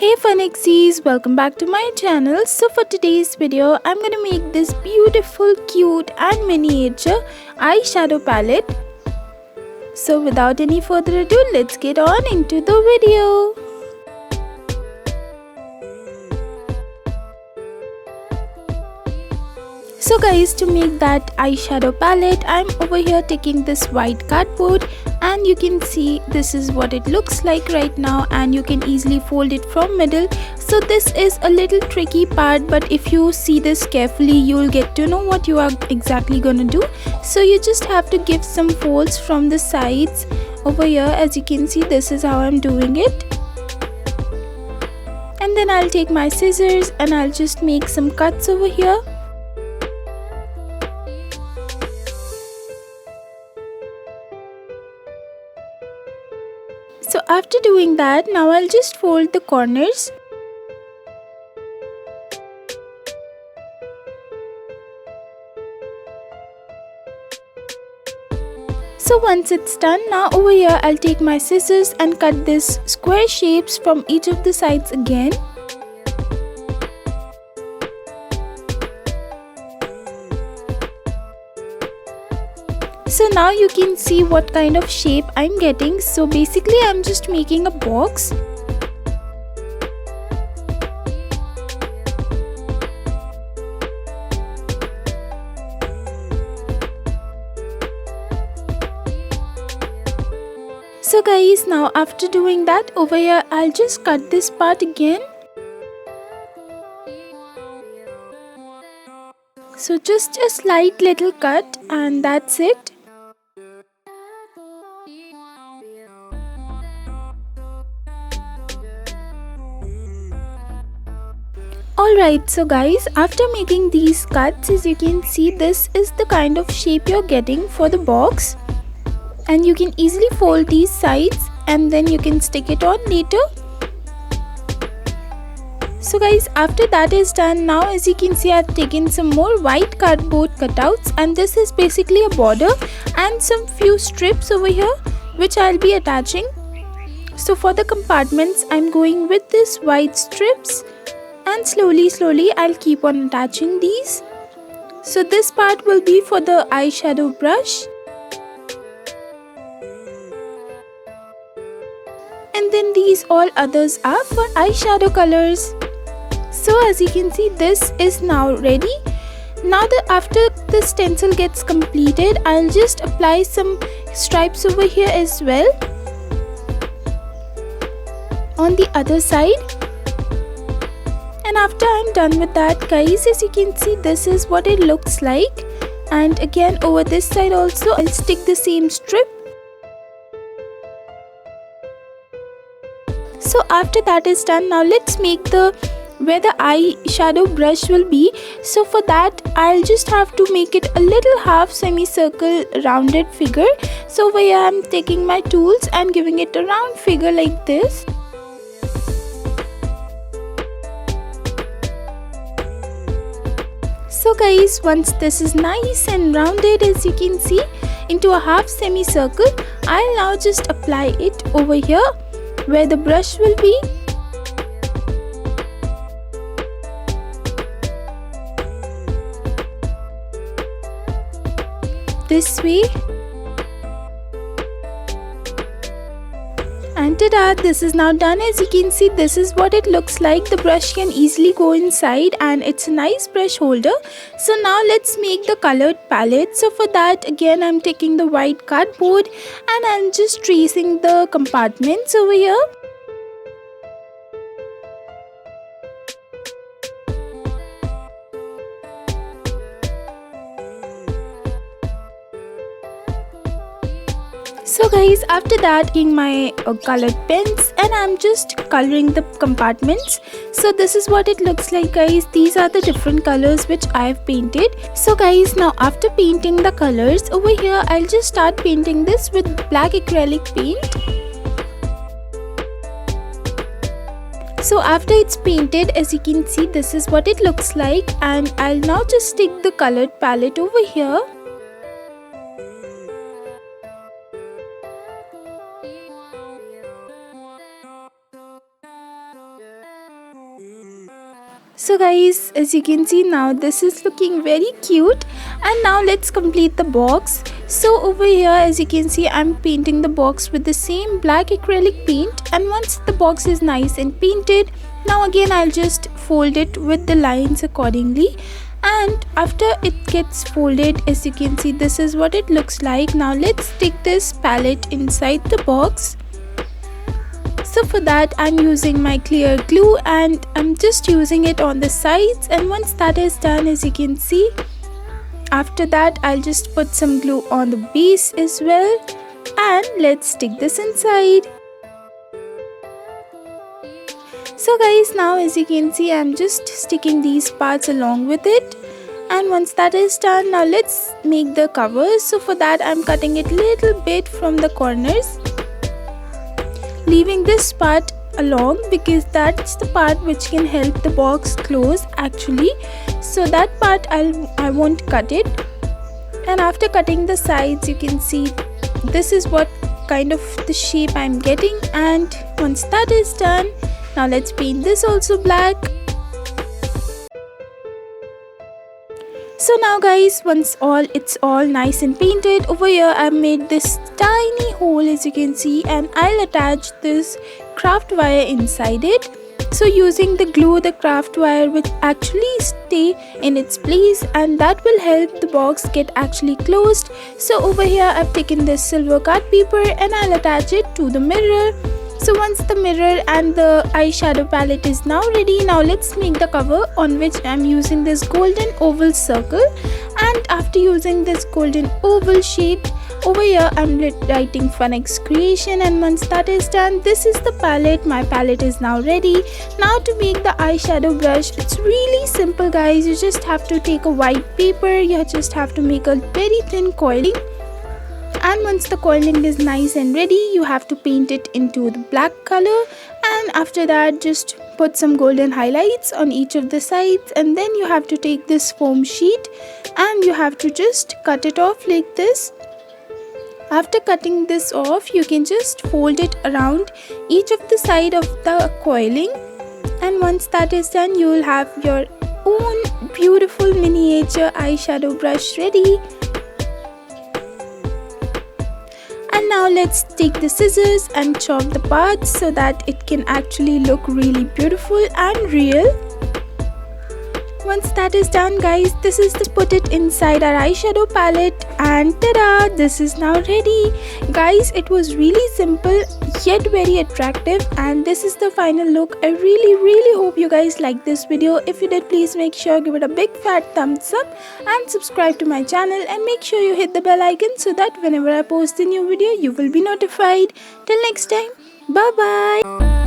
Hey FunXcies, welcome back to my channel. So for today's video, I'm gonna make this beautiful, cute and miniature eyeshadow palette. So without any further ado, let's get on into the video. So guys, to make that eyeshadow palette, I'm over here taking this white cardboard and you can see this is what it looks like right now, and you can easily fold it from middle. So this is a little tricky part, but if you see this carefully, you'll get to know what you are exactly gonna do. So you just have to give some folds from the sides over here. As you can see, this is how I'm doing it. And then I'll take my scissors and I'll just make some cuts over here. So after doing that, now I'll just fold the corners. So once it's done, now over here I'll take my scissors and cut this square shapes from each of the sides again. So now you can see what kind of shape I'm getting. So basically I'm just making a box. So guys, now after doing that, over here I'll just cut this part again. So just a slight little cut and that's it. Alright, so guys, after making these cuts, as you can see, this is the kind of shape you're getting for the box. And you can easily fold these sides and then you can stick it on later. So guys, after that is done, now as you can see, I've taken some more white cardboard cutouts, and this is basically a border and some few strips over here which I'll be attaching. So for the compartments, I'm going with this white strips. And slowly I'll keep on attaching these. So this part will be for the eyeshadow brush. And then these all others are for eyeshadow colors. So as you can see, this is now ready. Now that after the stencil gets completed, I'll just apply some stripes over here as well on the other side. And after I'm done with that, guys, as you can see, this is what it looks like. And again over this side also, I'll stick the same strip. So after that is done, now let's make where the eyeshadow brush will be. So for that, I'll just have to make it a little half semicircle rounded figure. So over here I'm taking my tools and giving it a round figure like this. So guys, once this is nice and rounded, as you can see, into a half semicircle, I'll now just apply it over here where the brush will be. This way. And ta-da, this is now done. As you can see, this is what it looks like. The brush can easily go inside and it's a nice brush holder. So now let's make the colored palette. So for that, again, I'm taking the white cardboard and I'm just tracing the compartments over here. So guys, after that, taking my colored pens and I'm just coloring the compartments. So this is what it looks like, guys. These are the different colors which I've painted. So guys, now after painting the colors over here, I'll just start painting this with black acrylic paint. So after it's painted, as you can see, this is what it looks like, and I'll now just stick the colored palette over here. So guys, as you can see now, this is looking very cute, and now let's complete the box. So over here, as you can see, I'm painting the box with the same black acrylic paint, and once the box is nice and painted, now again I'll just fold it with the lines accordingly. And after it gets folded, as you can see, this is what it looks like. Now let's stick this palette inside the box. So for that, I'm using my clear glue and I'm just using it on the sides, and once that is done, as you can see, after that I'll just put some glue on the base as well, and let's stick this inside. So guys, now as you can see, I'm just sticking these parts along with it, and once that is done, now let's make the cover. So for that, I'm cutting it little bit from the corners, leaving this part along because that's the part which can help the box close actually. So that part I won't cut it. And after cutting the sides, you can see this is what kind of the shape I'm getting, and once that is done, now let's paint this also black. So now guys, once it's all nice and painted, over here I made this tiny hole, as you can see, and I'll attach this craft wire inside it. So using the glue, the craft wire will actually stay in its place, and that will help the box get actually closed. So over here I've taken this silver card paper and I'll attach it to the mirror. So once the mirror and the eyeshadow palette is now ready, now let's make the cover, on which I'm using this golden oval circle. And after using this golden oval shape, over here I'm writing FunX creation, and once that is done, this is the palette. My palette is now ready. Now to make the eyeshadow brush, it's really simple guys. You just have to take a white paper, you just have to make a very thin coiling. And once the coiling is nice and ready, you have to paint it into the black color, and after that just put some golden highlights on each of the sides, and then you have to take this foam sheet and you have to just cut it off like this. After cutting this off, you can just fold it around each of the side of the coiling, and once that is done, you will have your own beautiful miniature eyeshadow brush ready. And now let's take the scissors and chop the parts so that it can actually look really beautiful and real. Once that is done guys, this is to put it inside our eyeshadow palette, and ta-da! This is now ready. Guys, it was really simple yet very attractive, and this is the final look. I really hope you guys like this video. If you did, please make sure give it a big fat thumbs up and subscribe to my channel, and make sure you hit the bell icon so that whenever I post a new video, you will be notified. Till next time, bye bye.